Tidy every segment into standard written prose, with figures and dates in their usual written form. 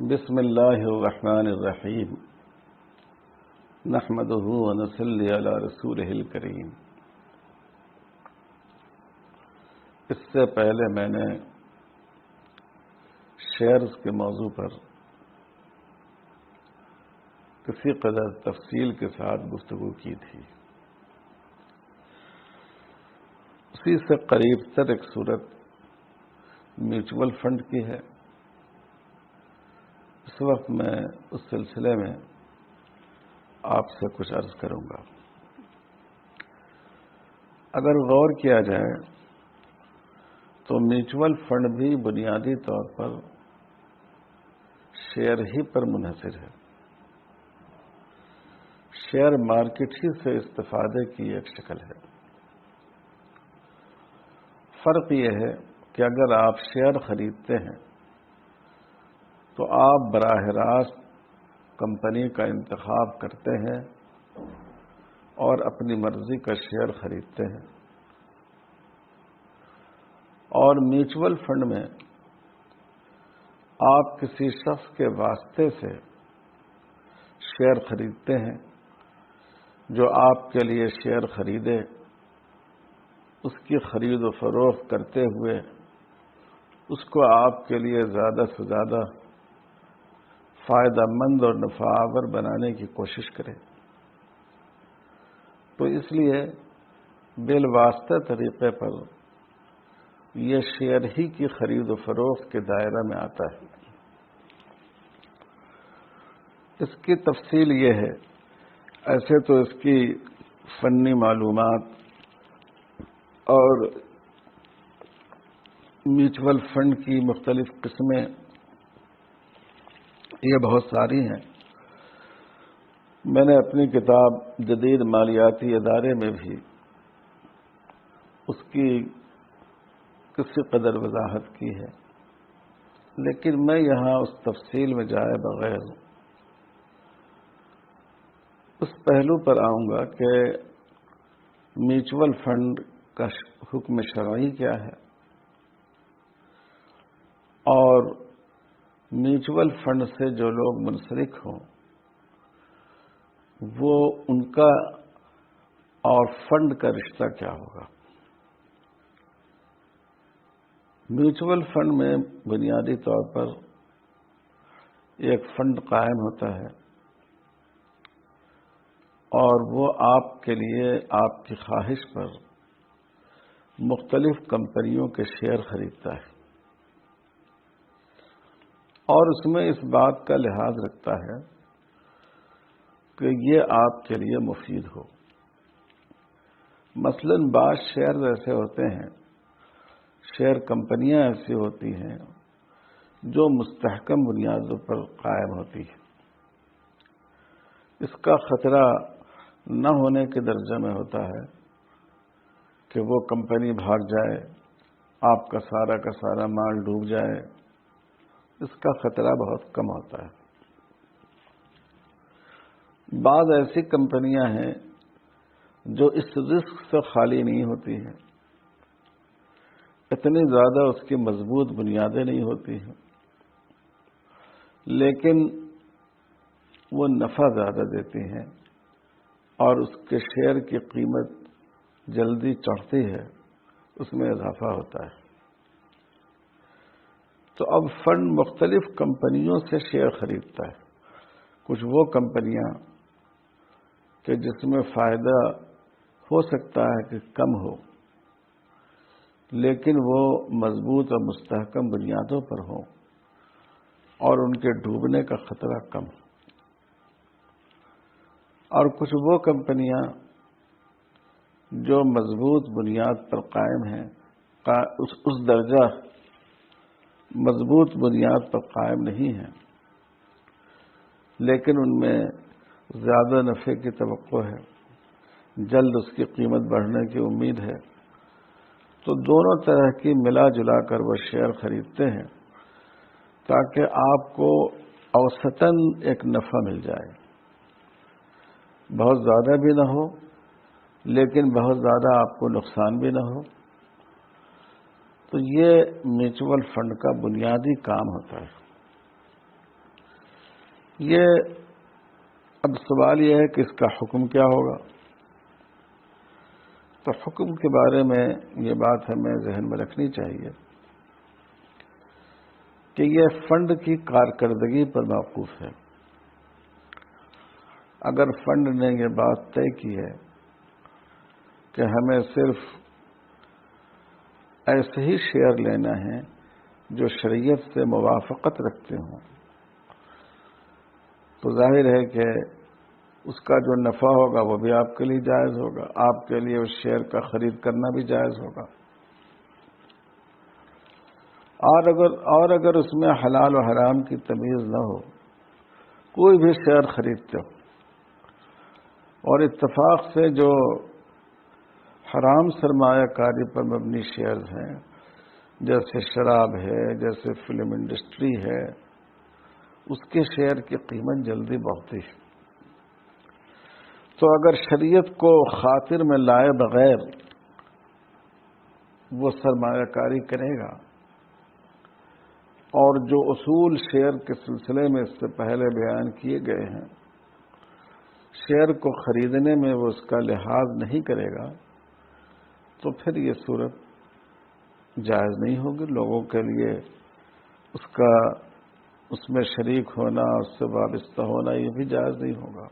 بسم اللہ الرحمن الرحیم نحمدہ ونصلی علی رسولہ الکریم۔ اس سے پہلے میں نے شیئرز کے موضوع پر کسی قدر تفصیل کے ساتھ گفتگو کی تھی۔ اسی سے قریب تر ایک صورت میوچول فنڈ کی ہے۔ اس وقت میں اس سلسلے میں آپ سے کچھ عرض کروں گا۔ اگر غور کیا جائے تو میوچول فنڈ بھی بنیادی طور پر شیئر ہی پر منحصر ہے۔ شیئر مارکیٹ ہی سے استفادے کی ایک شکل ہے۔ فرق یہ ہے کہ اگر آپ شیئر خریدتے ہیں تو آپ براہ راست کمپنی کا انتخاب کرتے ہیں اور اپنی مرضی کا شیئر خریدتے ہیں، اور میوچول فنڈ میں آپ کسی شخص کے واسطے سے شیئر خریدتے ہیں جو آپ کے لیے شیئر خریدے، اس کی خرید و فروخت کرتے ہوئے اس کو آپ کے لیے زیادہ سے زیادہ فائدہ مند اور نفع آور بنانے کی کوشش کرے۔ تو اس لیے بالواسطہ طریقے پر یہ شیئر ہی کی خرید و فروخت کے دائرہ میں آتا ہے۔ اس کی تفصیل یہ ہے، ایسے تو اس کی فنی معلومات اور میوچول فنڈ کی مختلف قسمیں یہ بہت ساری ہیں۔ میں نے اپنی کتاب جدید مالیاتی ادارے میں بھی اس کی کسی قدر وضاحت کی ہے، لیکن میں یہاں اس تفصیل میں جائے بغیر اس پہلو پر آؤں گا کہ میوچول فنڈ کا حکم شرعی کیا ہے، اور میوچول فنڈ سے جو لوگ منسلک ہوں وہ ان کا اور فنڈ کا رشتہ کیا ہوگا۔ میوچول فنڈ میں بنیادی طور پر ایک فنڈ قائم ہوتا ہے اور وہ آپ کے لیے آپ کی خواہش پر مختلف کمپنیوں کے شیئر خریدتا ہے، اور اس میں اس بات کا لحاظ رکھتا ہے کہ یہ آپ کے لیے مفید ہو۔ مثلا بعض شیئر ایسے ہوتے ہیں، شیئر کمپنیاں ایسی ہوتی ہیں جو مستحکم بنیادوں پر قائم ہوتی ہیں۔ اس کا خطرہ نہ ہونے کے درجے میں ہوتا ہے کہ وہ کمپنی بھاگ جائے، آپ کا سارا مال ڈوب جائے، اس کا خطرہ بہت کم ہوتا ہے۔ بعض ایسی کمپنیاں ہیں جو اس رسک سے خالی نہیں ہوتی ہیں، اتنی زیادہ اس کی مضبوط بنیادیں نہیں ہوتی ہیں، لیکن وہ نفع زیادہ دیتی ہیں اور اس کے شیئر کی قیمت جلدی چڑھتی ہے، اس میں اضافہ ہوتا ہے۔ تو اب فنڈ مختلف کمپنیوں سے شیئر خریدتا ہے۔ کچھ وہ کمپنیاں کہ جس میں فائدہ ہو سکتا ہے کہ کم ہو، لیکن وہ مضبوط اور مستحکم بنیادوں پر ہوں اور ان کے ڈوبنے کا خطرہ کم ہو، اور کچھ وہ کمپنیاں جو مضبوط بنیاد پر قائم ہیں، اس درجہ مضبوط بنیاد پر قائم نہیں ہیں، لیکن ان میں زیادہ نفع کی توقع ہے، جلد اس کی قیمت بڑھنے کی امید ہے، تو دونوں طرح کی ملا جلا کر وہ شیئر خریدتے ہیں تاکہ آپ کو اوسطاً ایک نفع مل جائے، بہت زیادہ بھی نہ ہو لیکن بہت زیادہ آپ کو نقصان بھی نہ ہو. تو یہ میوچول فنڈ کا بنیادی کام ہوتا ہے. یہ اب سوال یہ ہے کہ اس کا حکم کیا ہوگا. تو حکم کے بارے میں یہ بات ہمیں ذہن میں رکھنی چاہیے کہ یہ فنڈ کی کارکردگی پر موقوف ہے. اگر فنڈ نے یہ بات طے کی ہے کہ ہمیں صرف ایسے ہی شیئر لینا ہے جو شریعت سے موافقت رکھتے ہوں، تو ظاہر ہے کہ اس کا جو نفع ہوگا وہ بھی آپ کے لیے جائز ہوگا، آپ کے لیے اس شیئر کا خرید کرنا بھی جائز ہوگا. اور اگر اس میں حلال و حرام کی تمیز نہ ہو، کوئی بھی شیئر خریدتے ہو اور اتفاق سے جو حرام سرمایہ کاری پر مبنی شیئرز ہیں، جیسے شراب ہے، جیسے فلم انڈسٹری ہے، اس کے شیئر کی قیمت جلدی بڑھتی ہے. تو اگر شریعت کو خاطر میں لائے بغیر وہ سرمایہ کاری کرے گا اور جو اصول شیئر کے سلسلے میں اس سے پہلے بیان کیے گئے ہیں، شیئر کو خریدنے میں وہ اس کا لحاظ نہیں کرے گا، تو پھر یہ صورت جائز نہیں ہوگی. لوگوں کے لیے اس میں شریک ہونا، اس سے وابستہ ہونا یہ بھی جائز نہیں ہوگا.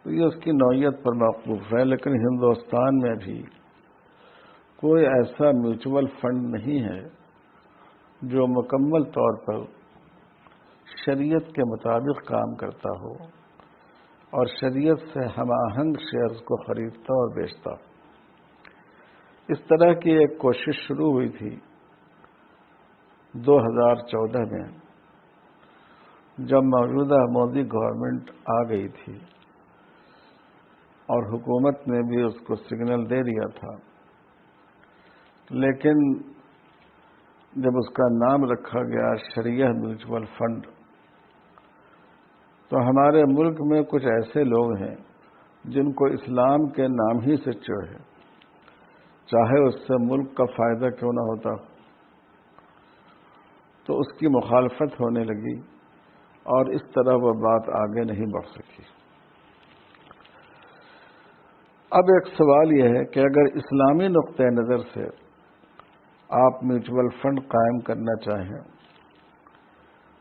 تو یہ اس کی نوعیت پر موقوف ہے. لیکن ہندوستان میں بھی کوئی ایسا میوچول فنڈ نہیں ہے جو مکمل طور پر شریعت کے مطابق کام کرتا ہو اور شریعت سے ہم آہنگ شیئرز کو خریدتا اور بیچتا ہو. اس طرح کی ایک کوشش شروع ہوئی تھی 2014 میں، جب موجودہ مودی گورنمنٹ آ گئی تھی اور حکومت نے بھی اس کو سگنل دے دیا تھا. لیکن جب اس کا نام رکھا گیا شریعہ میوچول فنڈ، تو ہمارے ملک میں کچھ ایسے لوگ ہیں جن کو اسلام کے نام ہی سے چڑ ہے، چاہے اس سے ملک کا فائدہ کیوں نہ ہوتا، تو اس کی مخالفت ہونے لگی اور اس طرح وہ بات آگے نہیں بڑھ سکی. اب ایک سوال یہ ہے کہ اگر اسلامی نقطۂ نظر سے آپ میوچول فنڈ قائم کرنا چاہیں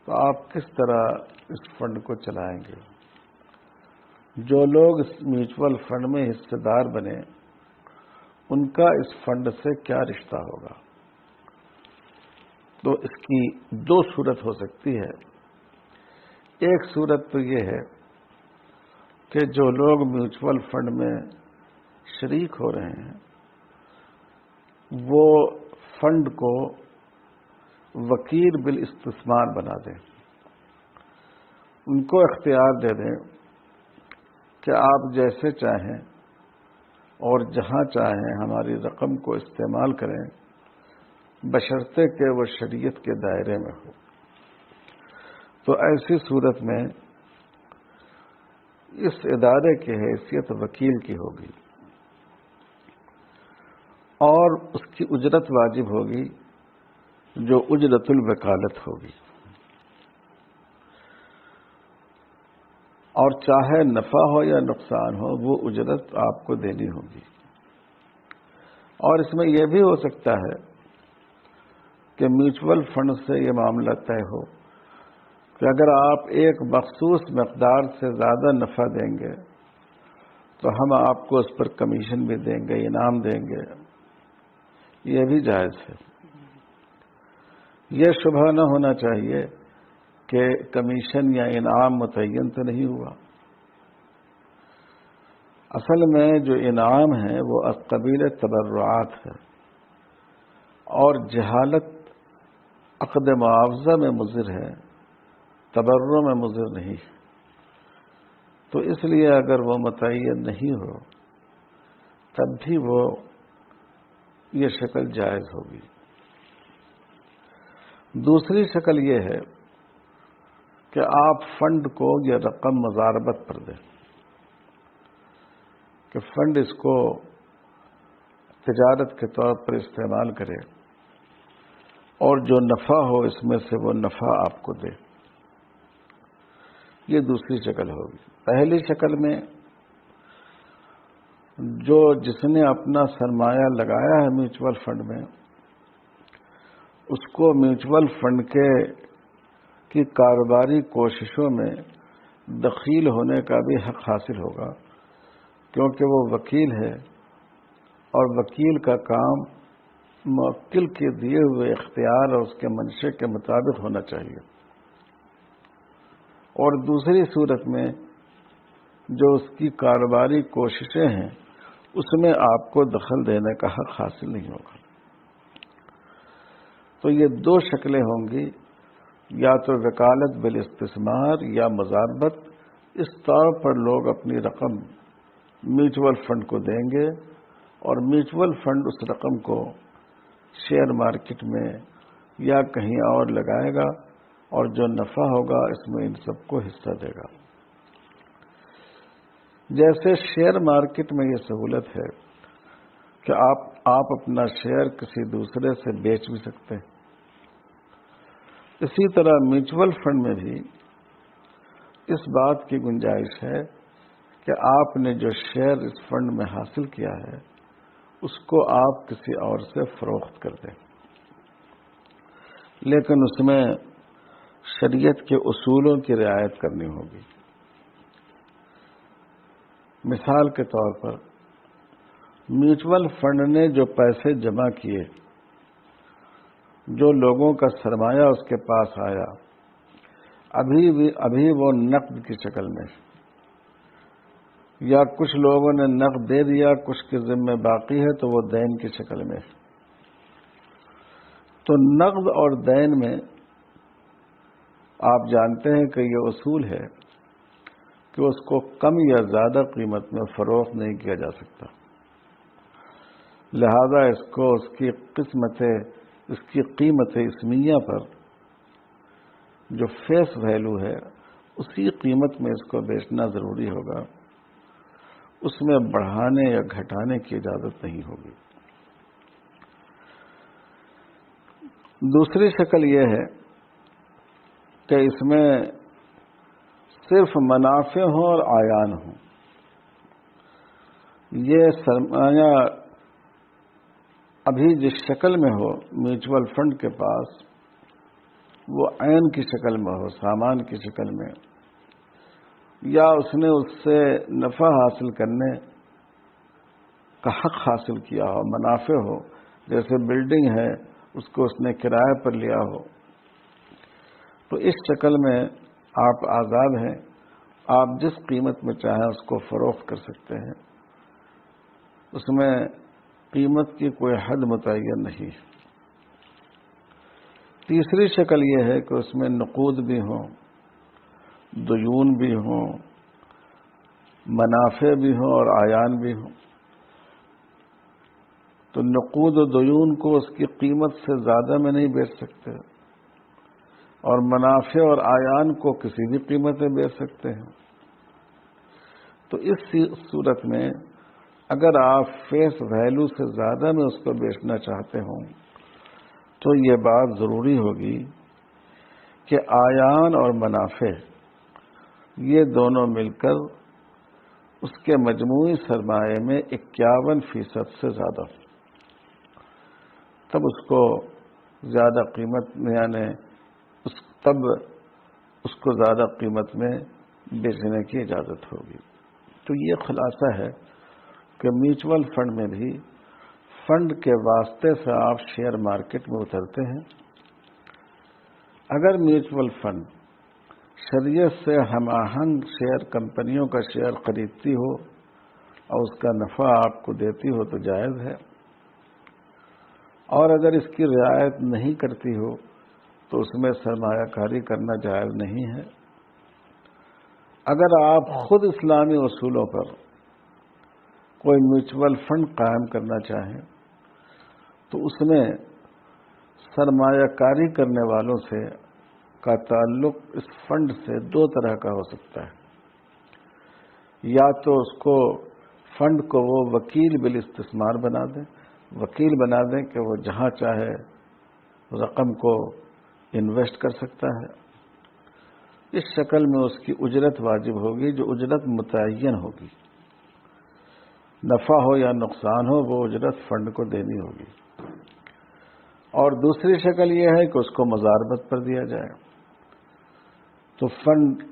تو آپ کس طرح اس فنڈ کو چلائیں گے؟ جو لوگ اس میوچول فنڈ میں حصے دار بنے ان کا اس فنڈ سے کیا رشتہ ہوگا؟ تو اس کی دو صورت ہو سکتی ہے. ایک صورت تو یہ ہے کہ جو لوگ میوچول فنڈ میں شریک ہو رہے ہیں وہ فنڈ کو وکیل بالاستثمار بنا دیں، ان کو اختیار دے دیں کہ آپ جیسے چاہیں اور جہاں چاہیں ہماری رقم کو استعمال کریں، بشرطے کہ وہ شریعت کے دائرے میں ہو. تو ایسی صورت میں اس ادارے کی حیثیت وکیل کی ہوگی اور اس کی اجرت واجب ہوگی جو اجرت الوکالت ہوگی، اور چاہے نفع ہو یا نقصان ہو وہ اجرت آپ کو دینی ہوگی. اور اس میں یہ بھی ہو سکتا ہے کہ میوچول فنڈ سے یہ معاملہ طے ہو کہ اگر آپ ایک مخصوص مقدار سے زیادہ نفع دیں گے تو ہم آپ کو اس پر کمیشن بھی دیں گے، انعام دیں گے. یہ بھی جائز ہے. یہ شبہ نہ ہونا چاہیے کہ کمیشن یا انعام متعین تو نہیں ہوا. اصل میں جو انعام ہے وہ از قبیل تبرعات ہے اور جہالت عقد معاوضہ میں مضر ہے، تبرع میں مضر نہیں. تو اس لیے اگر وہ متعین نہیں ہو تب بھی وہ یہ شکل جائز ہوگی. دوسری شکل یہ ہے کہ آپ فنڈ کو یہ رقم مضاربت پر دیں کہ فنڈ اس کو تجارت کے طور پر استعمال کرے اور جو نفع ہو اس میں سے وہ نفع آپ کو دے. یہ دوسری شکل ہوگی. پہلی شکل میں جس نے اپنا سرمایہ لگایا ہے میوچول فنڈ میں، اس کو میوچول فنڈ کی کاروباری کوششوں میں دخیل ہونے کا بھی حق حاصل ہوگا، کیونکہ وہ وکیل ہے اور وکیل کا کام موکل کے دیے ہوئے اختیار اور اس کے منشے کے مطابق ہونا چاہیے. اور دوسری صورت میں جو اس کی کاروباری کوششیں ہیں اس میں آپ کو دخل دینے کا حق حاصل نہیں ہوگا. تو یہ دو شکلیں ہوں گی، یا تو وکالت بالاستثمار یا مضاربت. اس طور پر لوگ اپنی رقم میوچول فنڈ کو دیں گے اور میوچول فنڈ اس رقم کو شیئر مارکیٹ میں یا کہیں اور لگائے گا اور جو نفع ہوگا اس میں ان سب کو حصہ دے گا. جیسے شیئر مارکیٹ میں یہ سہولت ہے کہ آپ اپنا شیئر کسی دوسرے سے بیچ بھی سکتے ہیں، اسی طرح میوچول فنڈ میں بھی اس بات کی گنجائش ہے کہ آپ نے جو شیئر اس فنڈ میں حاصل کیا ہے اس کو آپ کسی اور سے فروخت کر دیں، لیکن اس میں شریعت کے اصولوں کی رعایت کرنی ہوگی. مثال کے طور پر میوچول فنڈ نے جو پیسے جمع کیے، جو لوگوں کا سرمایہ اس کے پاس آیا، ابھی وہ نقد کی شکل میں، یا کچھ لوگوں نے نقد دے دیا، کچھ کے ذمہ باقی ہے تو وہ دین کی شکل میں. تو نقد اور دین میں آپ جانتے ہیں کہ یہ اصول ہے کہ اس کو کم یا زیادہ قیمت میں فروخت نہیں کیا جا سکتا، لہذا اس کو اس کی قیمت اسمیہ پر جو فیس ویلو ہے اسی قیمت میں اس کو بیچنا ضروری ہوگا، اس میں بڑھانے یا گھٹانے کی اجازت نہیں ہوگی. دوسری شکل یہ ہے کہ اس میں صرف منافع ہوں اور آیان ہوں. یہ سرمایہ ابھی جس شکل میں ہو میوچول فنڈ کے پاس، وہ عین کی شکل میں ہو، سامان کی شکل میں، یا اس نے اس سے نفع حاصل کرنے کا حق حاصل کیا ہو، منافع ہو، جیسے بلڈنگ ہے اس کو اس نے کرائے پر لیا ہو، تو اس شکل میں آپ آزاد ہیں، آپ جس قیمت میں چاہیں اس کو فروخت کر سکتے ہیں، اس میں قیمت کی کوئی حد متعین نہیں. تیسری شکل یہ ہے کہ اس میں نقود بھی ہوں، دیون بھی ہوں، منافع بھی ہوں اور آیان بھی ہوں. تو نقود و دیون کو اس کی قیمت سے زیادہ میں نہیں بیچ سکتے، اور منافع اور آیان کو کسی بھی قیمت میں بیچ سکتے ہیں. تو اس صورت میں اگر آپ فیس ویلو سے زیادہ میں اس کو بیچنا چاہتے ہوں تو یہ بات ضروری ہوگی کہ آیان اور منافع یہ دونوں مل کر اس کے مجموعی سرمایے میں 51% سے زیادہ، تب اس کو زیادہ قیمت میں، یعنی تب اس کو زیادہ قیمت میں بیچنے کی اجازت ہوگی. تو یہ خلاصہ ہے کہ میوچول فنڈ میں بھی فنڈ کے واسطے سے آپ شیئر مارکیٹ میں اترتے ہیں. اگر میوچول فنڈ شریعت سے ہم آہنگ شیئر کمپنیوں کا شیئر خریدتی ہو اور اس کا نفع آپ کو دیتی ہو تو جائز ہے، اور اگر اس کی رعایت نہیں کرتی ہو تو اس میں سرمایہ کاری کرنا جائز نہیں ہے. اگر آپ خود اسلامی اصولوں پر کوئی میوچول فنڈ قائم کرنا چاہیں تو اس میں سرمایہ کاری کرنے والوں سے کا تعلق اس فنڈ سے دو طرح کا ہو سکتا ہے. یا تو اس کو فنڈ کو وہ وکیل بالاستثمار بنا دیں، وکیل بنا دیں کہ وہ جہاں چاہے رقم کو انویسٹ کر سکتا ہے۔ اس شکل میں اس کی اجرت واجب ہوگی، جو اجرت متعین ہوگی، نفع ہو یا نقصان ہو، وہ اجرت فنڈ کو دینی ہوگی۔ اور دوسری شکل یہ ہے کہ اس کو مزاربت پر دیا جائے، تو فنڈ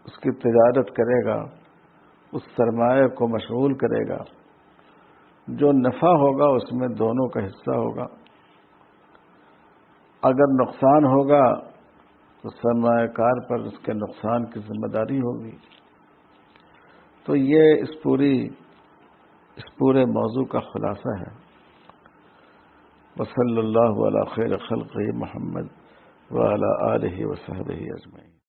اس کی تجارت کرے گا، اس سرمایہ کو مشغول کرے گا، جو نفع ہوگا اس میں دونوں کا حصہ ہوگا، اگر نقصان ہوگا تو سرمایہ کار پر اس کے نقصان کی ذمہ داری ہوگی۔ تو یہ اس پورے موضوع کا خلاصہ ہے۔ وصلی اللہ علی خیر خلقہ محمد وعلی آلہ وصحبہ اجمعین۔